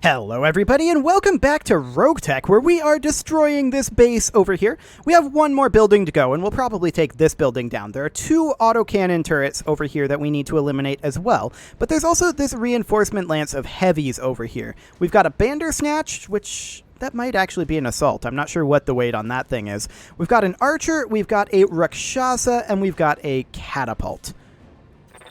Hello everybody and welcome back to RogueTech, where we are destroying this base over here. We have one more building to go and we'll probably take this building down. There are two autocannon turrets over here that we need to eliminate as well, but there's also this reinforcement lance of heavies over here. We've got a Bandersnatch, which that might actually be an assault. I'm not sure what the weight on that thing is. We've got an archer, we've got a Rakshasa, and we've got a catapult.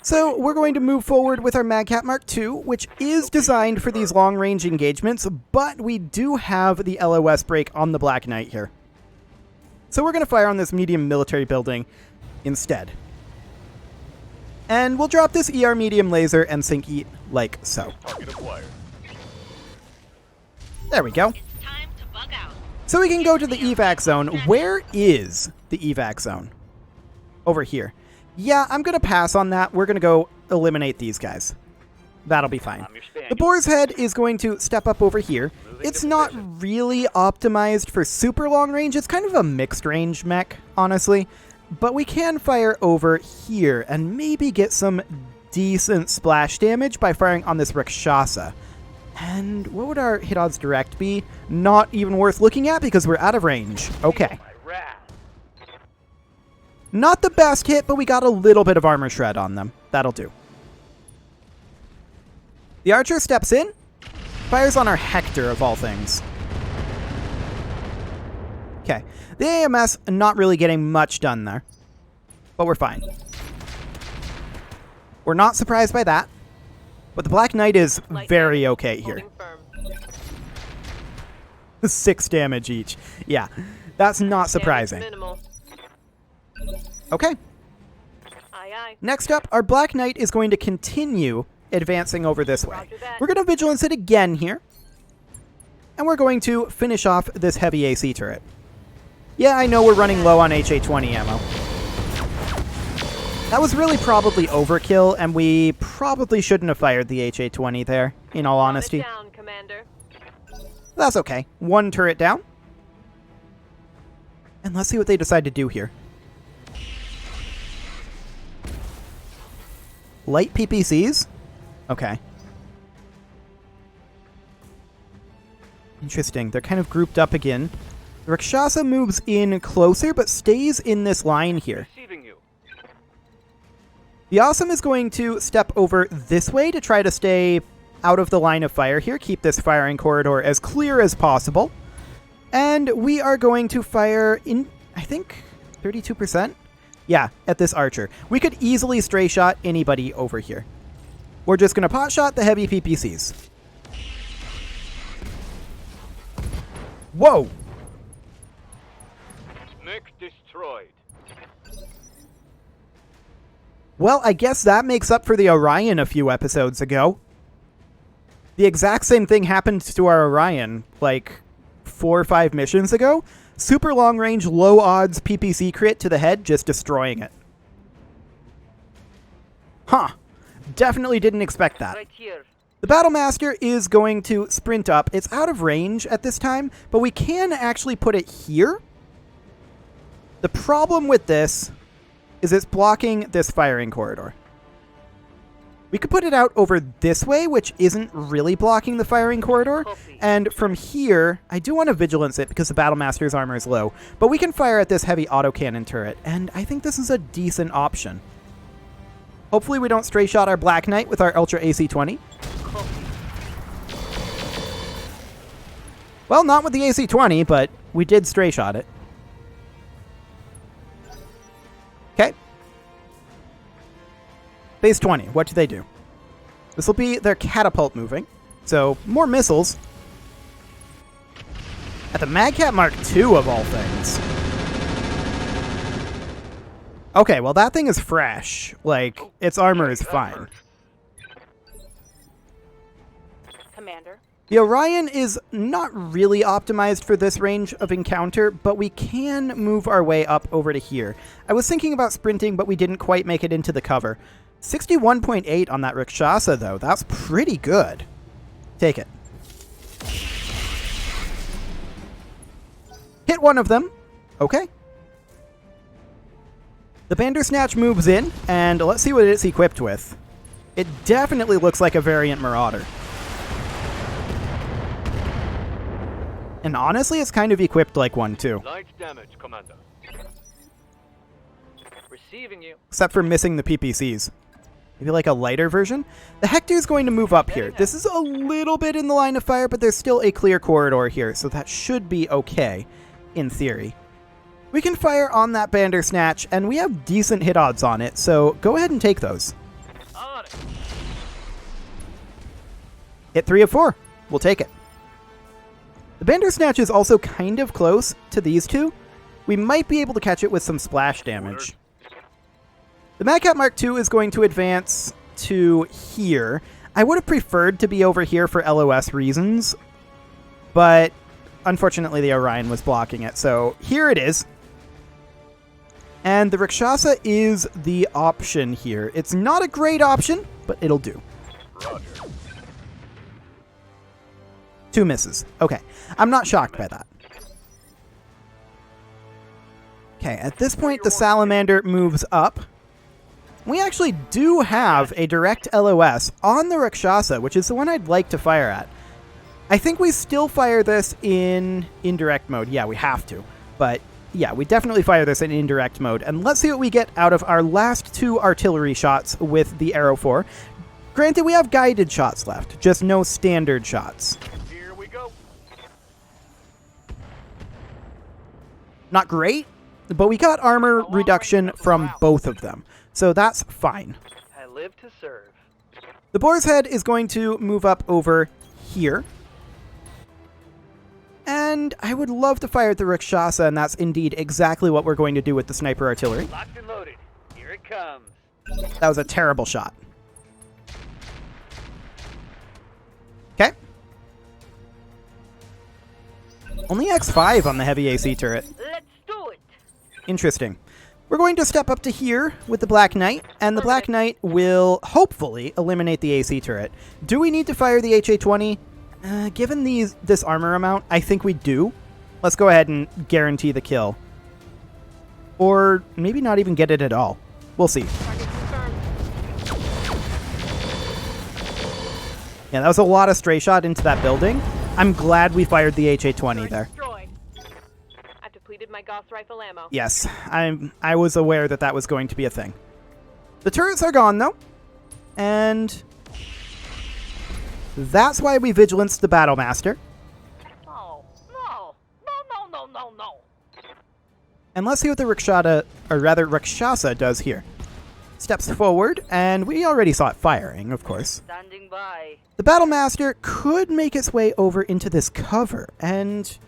So we're going to move forward with our Magcat Mark II, which is designed for these long-range engagements, but we do have the LOS break on the Black Knight here. So we're going to fire on this medium military building instead. And we'll drop this ER medium laser and sink it like so. There we go. So we can go to the evac zone. Where is the evac zone? Over here. Yeah, I'm going to pass on that. We're going to go eliminate these guys. That'll be fine. The Boar's Head is going to step up over here. It's not really optimized for super long range. It's kind of a mixed range mech, honestly. But we can fire over here and maybe get some decent splash damage by firing on this Rakshasa. And what would our hit odds direct be? Not even worth looking at because we're out of range. Okay. Not the best hit, but we got a little bit of armor shred on them. That'll do. The archer steps in, fires on our Hector of all things. Okay. The AMS not really getting much done there, but we're fine. We're not surprised by that, but the Black Knight is very okay here. 6 damage each. Yeah, that's not surprising. Okay. Next up, our Black Knight is going to continue advancing over this way. We're going to Vigilance it again here. And we're going to finish off this heavy AC turret. Yeah, I know we're running low on HA-20 ammo. That was really probably overkill, and we probably shouldn't have fired the HA-20 there, in all honesty. That's okay. One turret down. And let's see what they decide to do here. Light PPCs? Okay. Interesting. They're kind of grouped up again. The Rakshasa moves in closer, but stays in this line here. The Awesome is going to step over this way to try to stay out of the line of fire here. Keep this firing corridor as clear as possible. And we are going to fire in, I think, 32%? Yeah, at this archer. We could easily stray shot anybody over here. We're just going to pot shot the heavy PPCs. Whoa! Mech destroyed. Well, I guess that makes up for the Orion a few episodes ago. The exact same thing happened to our Orion, like 4 or 5 missions ago. Super long range, low odds PPC crit to the head, just destroying it. Huh. Definitely didn't expect that. Right here. The Battlemaster is going to sprint up. It's out of range at this time, but we can actually put it here. The problem with this is it's blocking this firing corridor. We could put it out over this way, which isn't really blocking the firing corridor. And from here, I do want to Vigilance it because the Battlemaster's armor is low. But we can fire at this heavy autocannon turret, and I think this is a decent option. Hopefully we don't stray shot our Black Knight with our Ultra AC-20. Well, not with the AC-20, but we did stray shot it. Okay. Base 20, what do they do? This will be their catapult moving, so more missiles. At the Magcat Mark II of all things. Okay, well that thing is fresh. Like, its armor is fine. Commander. The Orion is not really optimized for this range of encounter, but we can move our way up over to here. I was thinking about sprinting, but we didn't quite make it into the cover. 61.8 on that Rakshasa, though. That's pretty good. Take it. Hit one of them. Okay. The Bandersnatch moves in, and let's see what it's equipped with. It definitely looks like a variant Marauder. And honestly, it's kind of equipped like one, too. Light damage, Commander. Receiving you. Except for missing the PPCs. Maybe like a lighter version? The Hector is going to move up here. This is a little bit in the line of fire, but there's still a clear corridor here, so that should be okay, in theory. We can fire on that Bandersnatch, and we have decent hit odds on it, so go ahead and take those. On it. Hit 3 of 4. We'll take it. The Bandersnatch is also kind of close to these two. We might be able to catch it with some splash damage. The Madcap Mark II is going to advance to here. I would have preferred to be over here for LOS reasons, but unfortunately the Orion was blocking it, so here it is. And the Rakshasa is the option here. It's not a great option, but it'll do. Roger. 2 misses. Okay, I'm not shocked by that. Okay, at this point the Salamander moves up. We actually do have a direct LOS on the Rakshasa, which is the one I'd like to fire at. I think we still fire this in indirect mode. Yeah, we have to. But yeah, we definitely fire this in indirect mode. And let's see what we get out of our last 2 artillery shots with the Arrow 4. Granted, we have guided shots left, just no standard shots. Here we go. Not great, but we got armor reduction from both of them. So that's fine. I live to serve. The Boar's Head is going to move up over here. And I would love to fire at the Rakshasa, and that's indeed exactly what we're going to do with the sniper artillery. Locked and loaded. Here it comes. That was a terrible shot. Okay. Only X5 on the heavy AC turret. Let's do it. Interesting. We're going to step up to here with the Black Knight, and the Black Knight will hopefully eliminate the AC turret. Do we need to fire the HA-20? Given this armor amount, I think we do. Let's go ahead and guarantee the kill. Or maybe not even get it at all. We'll see. Target confirmed. Yeah, that was a lot of stray shot into that building. I'm glad we fired the HA-20 there. Destroyed. I've depleted my Gauss rifle ammo. Yes, I was aware that that was going to be a thing. The turrets are gone, though. And that's why we vigilanced the Battlemaster. No, no, no, no, no, no, no. And let's see what the Rakshasa does here. Steps forward, and we already saw it firing, of course. Standing by. The Battlemaster could make its way over into this cover, and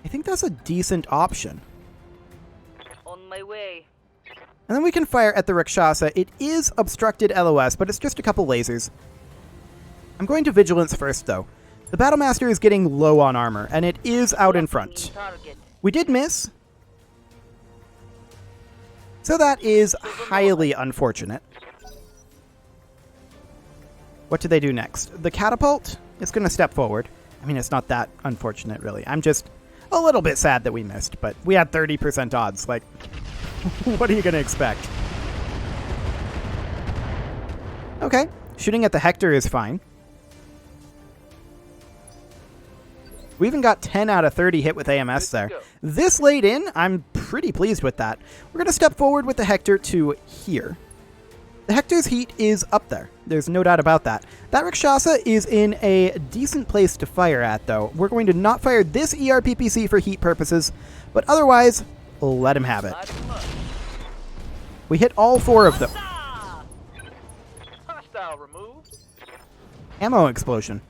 I think that's a decent option. On my way. And then we can fire at the Rakshasa. It is obstructed LOS, but it's just a couple lasers. I'm going to Vigilance first, though. The Battlemaster is getting low on armor, and it is out in front. Target. We did miss. So that is highly unfortunate. What do they do next? The catapult is going to step forward. I mean, it's not that unfortunate, really. I'm just a little bit sad that we missed, but we had 30% odds. Like, what are you going to expect? Okay, shooting at the Hector is fine. We even got 10 out of 30 hit with AMS there. This late in, I'm pretty pleased with that. We're going to step forward with the Hector to here. The Hector's heat is up there. There's no doubt about that. That Rakshasa is in a decent place to fire at, though. We're going to not fire this ERPPC for heat purposes, but otherwise, let him have it. We hit all 4 of them. Hostile removed. Ammo explosion.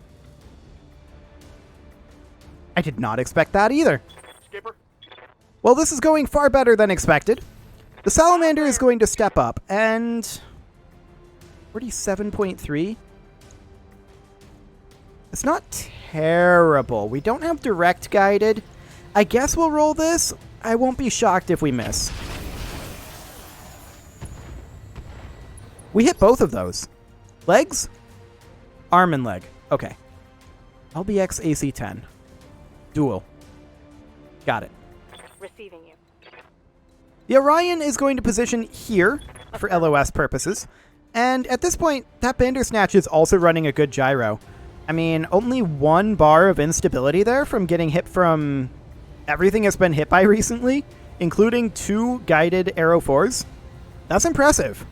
I did not expect that either. Skipper. Well, this is going far better than expected. The Salamander is going to step up, and 47.3. It's not terrible. We don't have direct guided. I guess we'll roll this. I won't be shocked if we miss. We hit both of those. Legs? Arm and leg. Okay. LBX AC-10. Dual. Got it. Receiving you. The Orion is going to position here for LOS purposes. And at this point, that Bandersnatch is also running a good gyro. I mean, only 1 bar of instability there from getting hit from everything it's been hit by recently, including 2 guided Arrow 4s. That's impressive.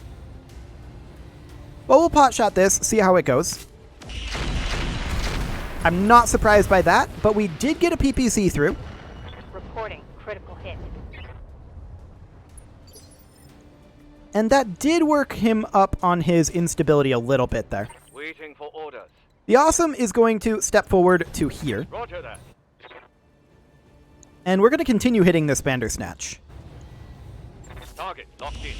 Well, we'll pot shot this, see how it goes. I'm not surprised by that, but we did get a PPC through. Reporting critical hit. And that did work him up on his instability a little bit there. Waiting for orders. The Awesome is going to step forward to here. Roger that. And we're going to continue hitting this Bandersnatch. Target locked in.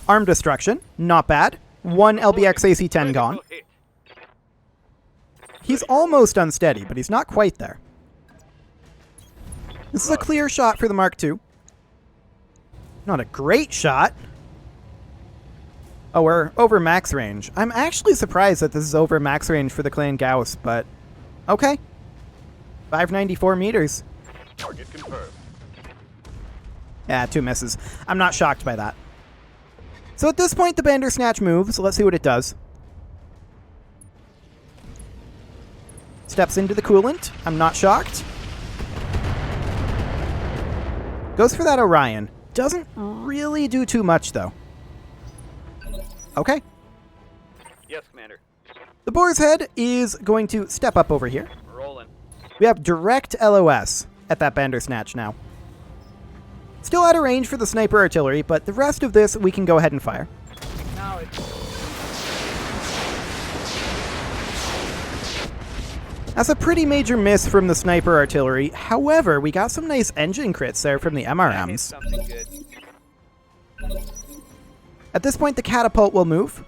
Arm destruction, not bad. 1 LBX AC-10 gone. Hit. He's almost unsteady, but he's not quite there. This is a clear shot for the Mark II. Not a great shot. Oh, we're over max range. I'm actually surprised that this is over max range for the Clan Gauss, but okay. 594 meters. Target confirmed. Yeah, 2 misses. I'm not shocked by that. So at this point, the Bandersnatch moves. Let's see what it does. Steps into the coolant. I'm not shocked. Goes for that Orion. Doesn't really do too much, though. Okay. Yes, Commander. The Boar's Head is going to step up over here. Rolling. We have direct LOS at that Bandersnatch now. Still out of range for the sniper artillery, but the rest of this we can go ahead and fire. Now it's That's a pretty major miss from the sniper artillery. However, we got some nice engine crits there from the MRMs. something good. At this point, the catapult will move.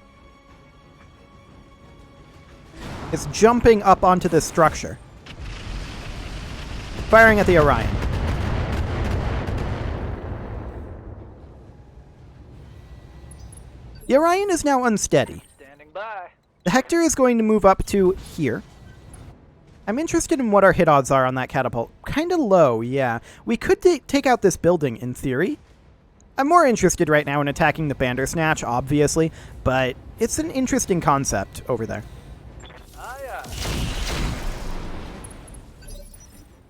It's jumping up onto this structure. Firing at the Orion. The Orion is now unsteady. Standing by. The Hector is going to move up to here. I'm interested in what our hit odds are on that catapult. Kind of low, yeah. We could take out this building, in theory. I'm more interested right now in attacking the Bandersnatch, obviously, but it's an interesting concept over there.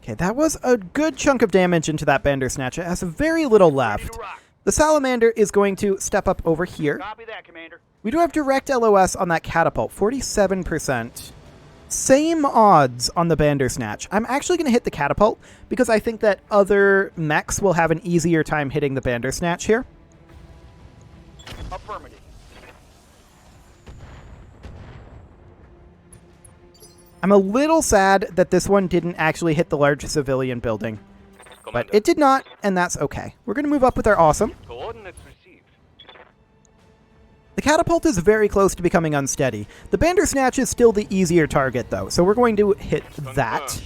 Okay, that was a good chunk of damage into that Bandersnatch. It has very little left. The Salamander is going to step up over here. Copy that, Commander. We do have direct LOS on that catapult, 47%. Same odds on the Bandersnatch. I'm actually going to hit the catapult because I think that other mechs will have an easier time hitting the Bandersnatch here. Affirmative. I'm a little sad that this one didn't actually hit the large civilian building, but Commander. it did not, and that's okay. We're going to move up with our Awesome. Coordinates received. The catapult is very close to becoming unsteady. The Bandersnatch is still the easier target, though, so we're going to hit that.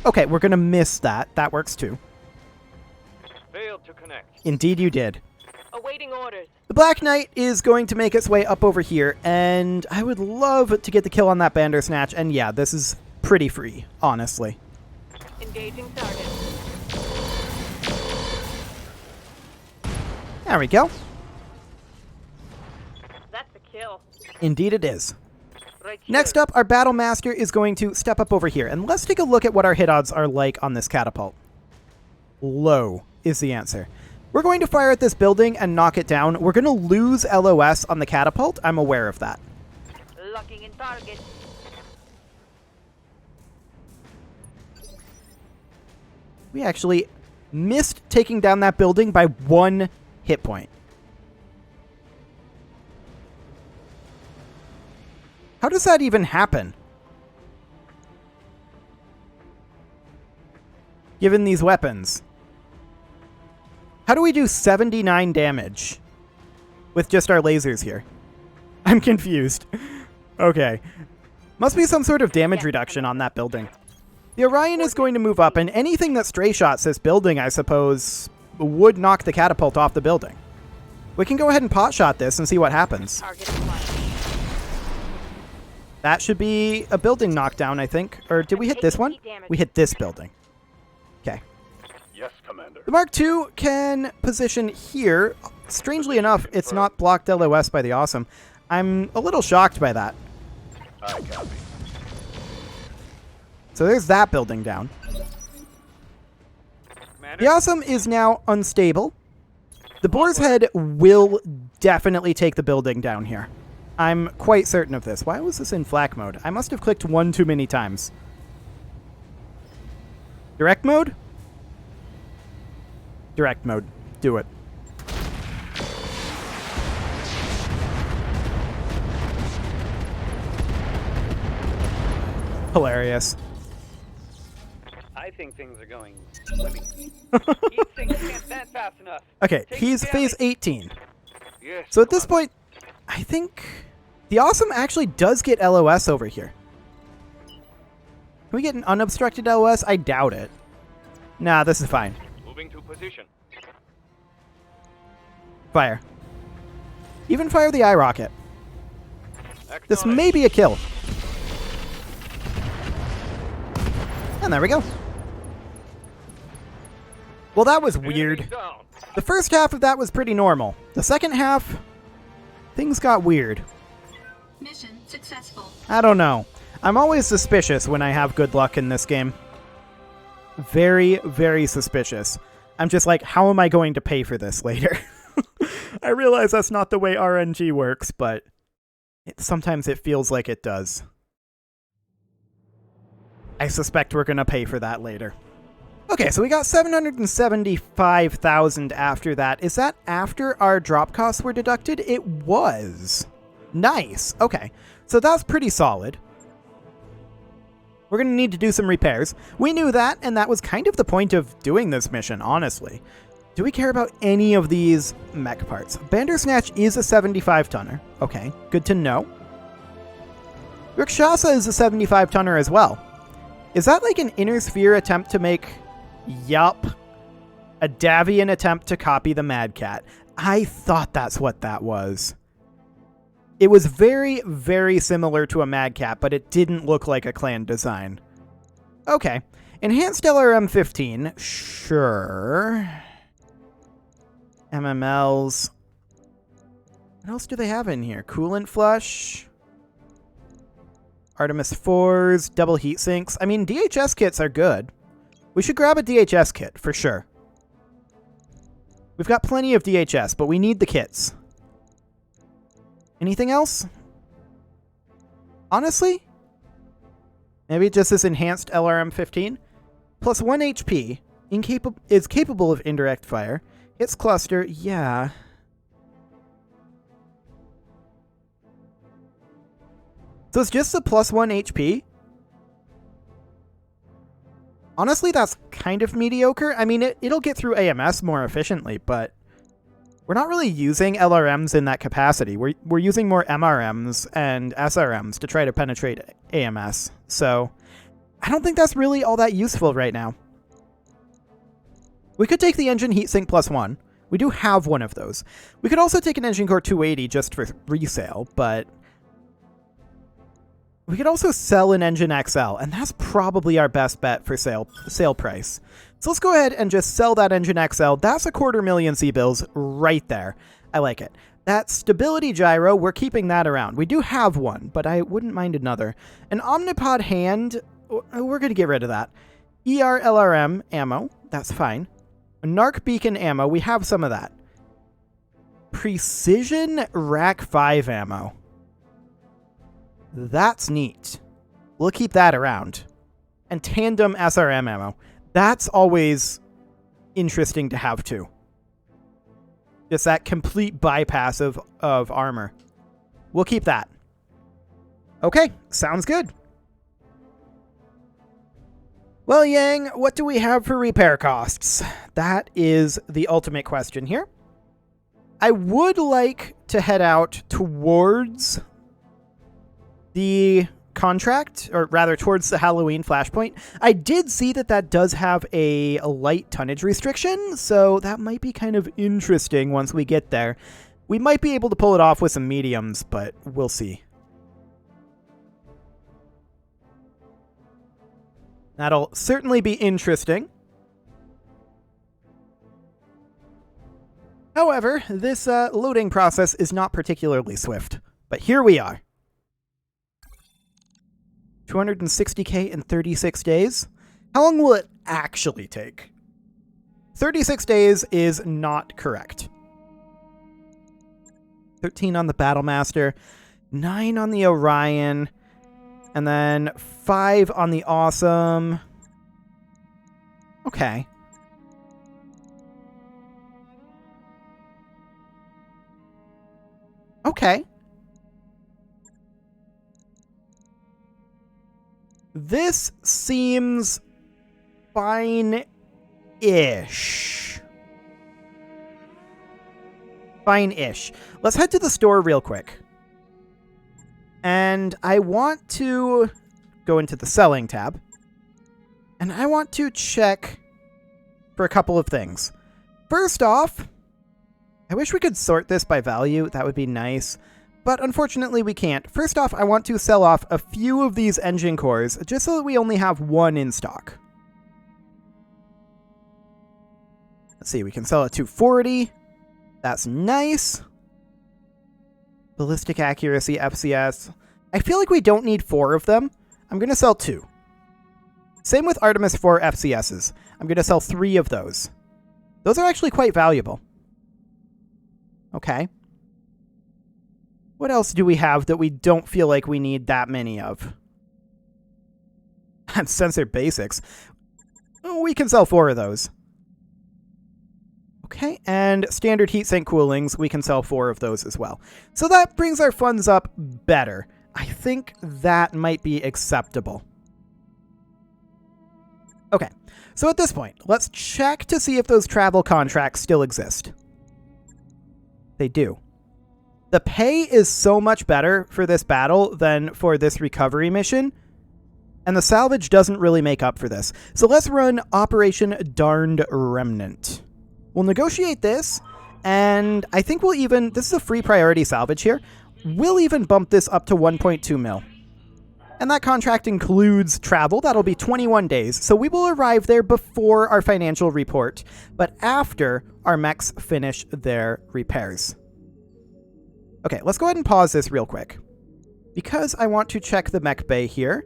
Okay, we're going to miss that. That works, too. Failed to connect. Indeed you did. Awaiting orders. The Black Knight is going to make its way up over here, and I would love to get the kill on that Bandersnatch, and yeah, this is pretty free, honestly. Engaging target. There we go. That's a kill. Indeed it is. Right here. Next up, our Battle Master is going to step up over here, and let's take a look at what our hit odds are like on this catapult. Low is the answer. We're going to fire at this building and knock it down. We're going to lose LOS on the catapult. I'm aware of that. Locking in target. We actually missed taking down that building by 1 hit point. How does that even happen? Given these weapons. How do we do 79 damage with just our lasers here? I'm confused. Okay. Must be some sort of damage reduction on that building. The Orion is going to move up, and anything that stray shots this building, I suppose, would knock the catapult off the building. We can go ahead and pot shot this and see what happens. Target acquired. That should be a building knockdown, I think. Or did we hit this one? We hit this building. Okay. Yes, Commander. The Mark II can position here. Strangely enough, it's not blocked LOS by the Awesome. I'm a little shocked by that. I copy. So there's that building down. Commander? The Awesome is now unstable. The Boar's Head will definitely take the building down here. I'm quite certain of this. Why was this in flak mode? I must have clicked one too many times. Direct mode? Direct mode. Do it. Hilarious. I think things are going swimmingly. Heat sinks can't vent fast enough. Okay, Take he's the phase damage. 18. Yes. So at this point, I think the Awesome actually does get LOS over here. Can we get an unobstructed LOS? I doubt it. Nah, this is fine. Moving to position. Fire. Even fire the eye rocket. This Acknowledge. may be a kill. And there we go. Well, that was weird. Enemies down. The first half of that was pretty normal. The second half, things got weird. Mission successful. I don't know. I'm always suspicious when I have good luck in this game. Very, very suspicious. I'm just like, how am I going to pay for this later? I realize that's not the way RNG works, but sometimes it feels like it does. I suspect we're going to pay for that later. Okay, so we got 775,000 after that. Is that after our drop costs were deducted? It was. Nice. Okay, so that's pretty solid. We're going to need to do some repairs. We knew that, and that was kind of the point of doing this mission, honestly. Do we care about any of these mech parts? Bandersnatch is a 75-tonner. Okay, good to know. Rakshasa is a 75-tonner as well. Is that like an inner sphere attempt to make... Yup. A Davian attempt to copy the Mad Cat. I thought that's what that was. It was very, very similar to a Mad Cat, but it didn't look like a clan design. Okay. Enhanced LRM-15. Sure. MMLs. What else do they have in here? Coolant Flush. Artemis 4s. Double heat sinks. I mean, DHS kits are good. We should grab a DHS kit, for sure. We've got plenty of DHS, but we need the kits. Anything else? Honestly? Maybe just this enhanced LRM-15? Plus 1 HP. Is capable of indirect fire. Hits cluster, yeah. So it's just a plus 1 HP? Honestly, that's kind of mediocre. I mean, it'll get through AMS more efficiently, but we're not really using LRMs in that capacity. We're using more MRMs and SRMs to try to penetrate AMS. So I don't think that's really all that useful right now. We could take the engine heatsink plus 1. We do have one of those. We could also take an engine core 280 just for resale, but we could also sell an engine XL, and that's probably our best bet for sale price. So let's go ahead and just sell that engine XL. That's 250,000 C-bills right there. I like it. That stability gyro, we're keeping that around. We do have one, but I wouldn't mind another. An Omnipod hand, we're going to get rid of that. ER-LRM ammo, that's fine. A Narc beacon ammo, we have some of that. Precision Rack 5 ammo. That's neat. We'll keep that around. And tandem SRM ammo. That's always interesting to have too. Just that complete bypass of armor. We'll keep that. Okay, sounds good. Well, Yang, what do we have for repair costs? That is the ultimate question here. I would like to head out towards the contract, or rather towards the Halloween flashpoint. I did see that that does have a light tonnage restriction, so that might be kind of interesting once we get there. We might be able to pull it off with some mediums, but we'll see. That'll certainly be interesting. However, this loading process is not particularly swift, but here we are. 260k in 36 days. How long will it actually take? 36 days is not correct. 13 on the Battlemaster, 9 on the Orion, and then 5 on the Awesome. Okay. Okay. This seems fine-ish. Fine-ish. Let's head to the store real quick. And I want to go into the selling tab. And I want to check for a couple of things. First off, I wish we could sort this by value. That would be nice. But unfortunately, we can't. First off, I want to sell off a few of these engine cores, just so that we only have one in stock. Let's see, we can sell a 240. That's nice. Ballistic accuracy, FCS. I feel like we don't need 4 of them. I'm going to sell 2. Same with Artemis 4 FCSs. I'm going to sell 3 of those. Those are actually quite valuable. Okay. What else do we have that we don't feel like we need that many of? Sensor basics. We can sell 4 of those. Okay, and standard heatsink coolings, we can sell 4 of those as well. So that brings our funds up better. I think that might be acceptable. Okay, so at this point, let's check to see if those travel contracts still exist. They do. The pay is so much better for this battle than for this recovery mission, and the salvage doesn't really make up for this. So let's run Operation Darned Remnant. We'll negotiate this, and I think we'll even... This is a free priority salvage here. We'll even bump this up to 1.2 mil. And that contract includes travel. That'll be 21 days. So we will arrive there before our financial report, but after our mechs finish their repairs. Okay, let's go ahead and pause this real quick. Because I want to check the mech bay here.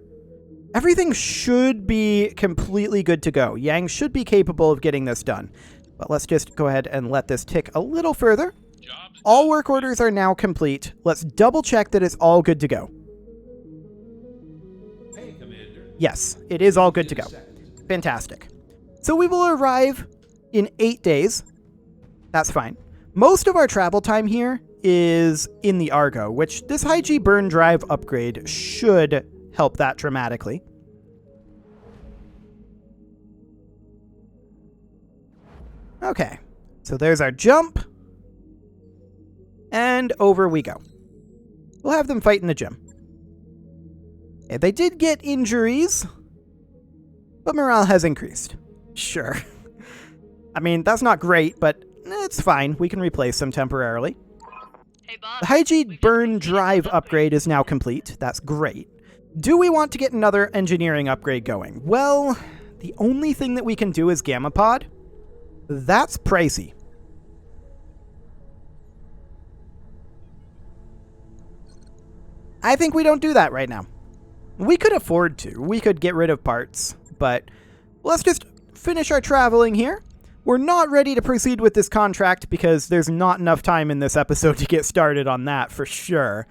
Everything should be completely good to go. Yang should be capable of getting this done. But let's just go ahead and let this tick a little further. All work orders are now complete. Let's double check that it's all good to go. Hey, Commander. Yes, it is all good to go. Fantastic. So we will arrive in 8 days. That's fine. Most of our travel time here is in the Argo, which this high G burn drive upgrade should help that dramatically. Okay, so there's our jump. And over we go. We'll have them fight in the gym. Okay, they did get injuries, but morale has increased. Sure. I mean, that's not great, but it's fine. We can replace them temporarily. Hey, Bob. The high G burn drive upgrade is now complete. That's great. Do we want to get another engineering upgrade going? Well, the only thing that we can do is Gamma Pod. That's pricey. I think we don't do that right now. We could afford to. We could get rid of parts, but let's just finish our traveling here. We're not ready to proceed with this contract because there's not enough time in this episode to get started on that for sure.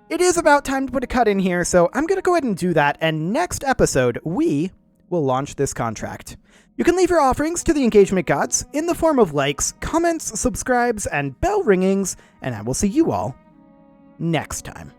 It is about time to put a cut in here, so I'm going to go ahead and do that, and next episode, we will launch this contract. You can leave your offerings to the engagement gods in the form of likes, comments, subscribes, and bell ringings, and I will see you all next time.